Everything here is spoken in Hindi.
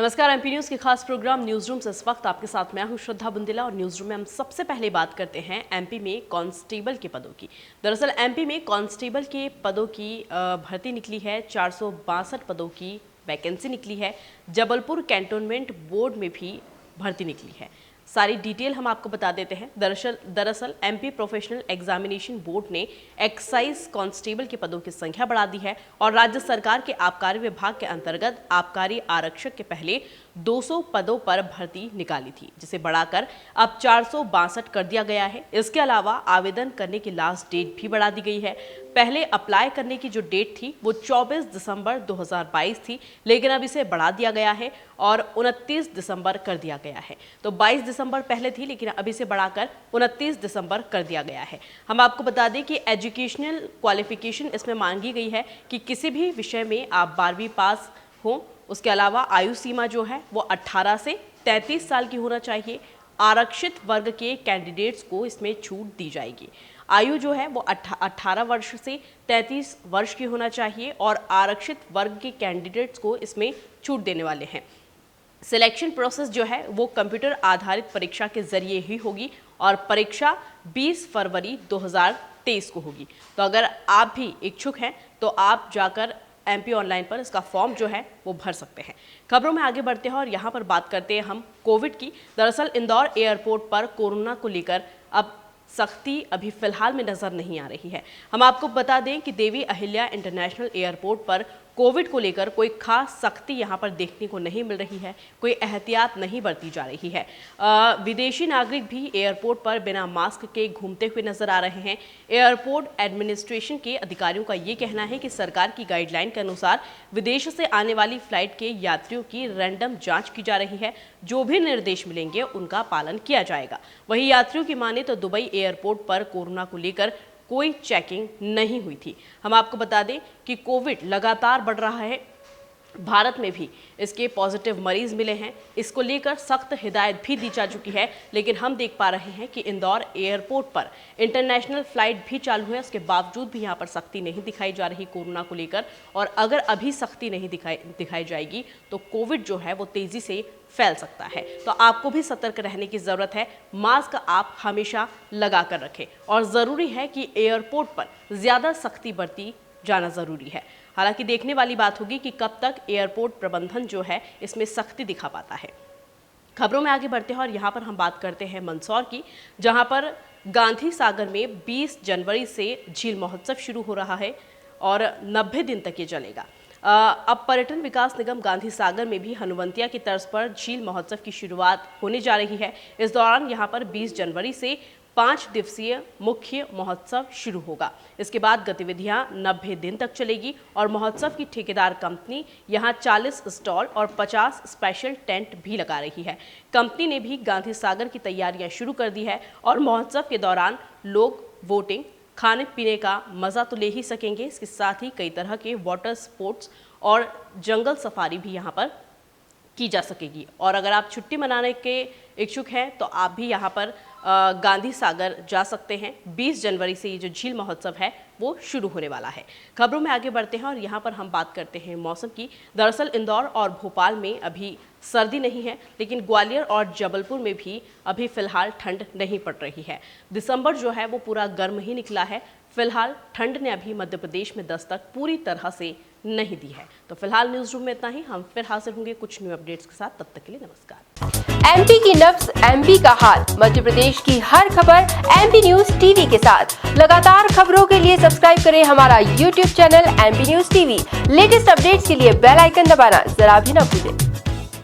नमस्कार। एमपी न्यूज के खास प्रोग्राम न्यूज रूम से इस वक्त आपके साथ मैं हूं श्रद्धा बुंदेला और न्यूज रूम में हम सबसे पहले बात करते हैं एमपी में कांस्टेबल के पदों की। दरअसल एमपी में कांस्टेबल के पदों की भर्ती निकली है। 462 पदों की वैकेंसी निकली है। जबलपुर कैंटोनमेंट बोर्ड में भी भर्ती निकली है। सारी डिटेल हम आपको बता देते हैं। दरअसल एमपी प्रोफेशनल एग्जामिनेशन बोर्ड ने एक्साइज कांस्टेबल के पदों की संख्या बढ़ा दी है और राज्य सरकार के आबकारी विभाग के अंतर्गत आबकारी आरक्षक के पहले 200 पदों पर भर्ती निकाली थी, जिसे बढ़ाकर अब 462 कर दिया गया है। इसके अलावा आवेदन करने की लास्ट डेट भी बढ़ा दी गई है। पहले अप्लाई करने की जो डेट थी वो 24 दिसंबर 2022 थी, लेकिन अब इसे बढ़ा दिया गया है और 29 दिसंबर कर दिया गया है। तो 22 दिसंबर पहले थी, लेकिन अब इसे बढ़ाकर 29 दिसंबर कर दिया गया है। हम आपको बता दें कि एजुकेशनल क्वालिफिकेशन इसमें मांगी गई है कि किसी भी विषय में आप 12वीं पास हो। उसके अलावा आयु सीमा जो है वो 18 से 33 साल की होना चाहिए। आरक्षित वर्ग के कैंडिडेट्स को इसमें छूट दी जाएगी। आयु जो है वो 18 वर्ष से 33 वर्ष की होना चाहिए और आरक्षित वर्ग के कैंडिडेट्स को इसमें छूट देने वाले हैं। सिलेक्शन प्रोसेस जो है वो कंप्यूटर आधारित परीक्षा के जरिए ही होगी और परीक्षा 20 फरवरी 2023 को होगी। तो अगर आप भी इच्छुक हैं तो आप जाकर एमपी ऑनलाइन पर इसका फॉर्म जो है वो भर सकते हैं। खबरों में आगे बढ़ते हैं और यहाँ पर बात करते हैं हम कोविड की। दरअसल इंदौर एयरपोर्ट पर कोरोना को लेकर अब सख्ती अभी फिलहाल में नजर नहीं आ रही है। हम आपको बता दें कि देवी अहिल्या इंटरनेशनल एयरपोर्ट पर कोविड को लेकर कोई खास सख्ती यहाँ पर देखने को नहीं मिल रही है, कोई एहतियात नहीं बरती जा रही है। विदेशी नागरिक भी एयरपोर्ट पर बिना मास्क के घूमते हुए नजर आ रहे हैं। एयरपोर्ट एडमिनिस्ट्रेशन के अधिकारियों का ये कहना है कि सरकार की गाइडलाइन के अनुसार विदेश से आने वाली फ्लाइट के यात्रियों की रैंडम जाँच की जा रही है। जो भी निर्देश मिलेंगे उनका पालन किया जाएगा। वहीं यात्रियों की माने तो दुबई एयरपोर्ट पर कोरोना को लेकर कोई चेकिंग नहीं हुई थी। हम आपको बता दें कि कोविड लगातार बढ़ रहा है। भारत में भी इसके पॉजिटिव मरीज मिले हैं। इसको लेकर सख्त हिदायत भी दी जा चुकी है, लेकिन हम देख पा रहे हैं कि इंदौर एयरपोर्ट पर इंटरनेशनल फ्लाइट भी चालू है। उसके बावजूद भी यहाँ पर सख्ती नहीं दिखाई जा रही कोरोना को लेकर। और अगर अभी सख्ती नहीं दिखाई जाएगी तो कोविड जो है वो तेजी से फैल सकता है। तो आपको भी सतर्क रहने की जरूरत है। मास्क आप हमेशा लगा कर रखें और जरूरी है कि एयरपोर्ट पर ज्यादा सख्ती बरती जाना जरूरी है। हालांकि देखने वाली बात होगी कि कब तक एयरपोर्ट प्रबंधन जो है इसमें सख्ती दिखा पाता है। खबरों में आगे बढ़ते हैं और यहाँ पर हम बात करते हैं मंदसौर की, जहाँ पर गांधी सागर में 20 जनवरी से झील महोत्सव शुरू हो रहा है और 90 दिन तक ये चलेगा। अब पर्यटन विकास निगम गांधी सागर में भी हनुवंतिया की तर्ज पर झील महोत्सव की शुरुआत होने जा रही है। इस दौरान यहाँ पर 20 जनवरी से 5 दिवसीय मुख्य महोत्सव शुरू होगा। इसके बाद गतिविधियां 90 दिन तक चलेगी और महोत्सव की ठेकेदार कंपनी यहां 40 स्टॉल और 50 स्पेशल टेंट भी लगा रही है। कंपनी ने भी गांधी सागर की तैयारियां शुरू कर दी है और महोत्सव के दौरान लोग बोटिंग, खाने पीने का मजा तो ले ही सकेंगे। इसके साथ ही कई तरह के वाटर स्पोर्ट्स और जंगल सफारी भी यहाँ पर की जा सकेगी। और अगर आप छुट्टी मनाने के इच्छुक हैं तो आप भी यहाँ पर गांधी सागर जा सकते हैं। 20 जनवरी से ये जो झील महोत्सव है वो शुरू होने वाला है। खबरों में आगे बढ़ते हैं और यहाँ पर हम बात करते हैं मौसम की। दरअसल इंदौर और भोपाल में अभी सर्दी नहीं है, लेकिन ग्वालियर और जबलपुर में भी अभी फिलहाल ठंड नहीं पड़ रही है। दिसंबर जो है वो पूरा गर्म ही निकला है। फिलहाल ठंड ने अभी मध्य प्रदेश में दस्तक पूरी तरह से नहीं दी है। तो फिलहाल न्यूज रूम में इतना ही। हम फिर हाजिर होंगे कुछ न्यू अपडेट्स के साथ। तब तक के लिए नमस्कार। एमपी की नब्ज, एमपी का हाल, मध्य प्रदेश की हर खबर एमपी न्यूज टीवी के साथ। लगातार खबरों के लिए सब्सक्राइब करें हमारा YouTube channel MP news TV. Latest updates के लिए बेल आइकन दबाना जरा भी न भूलें।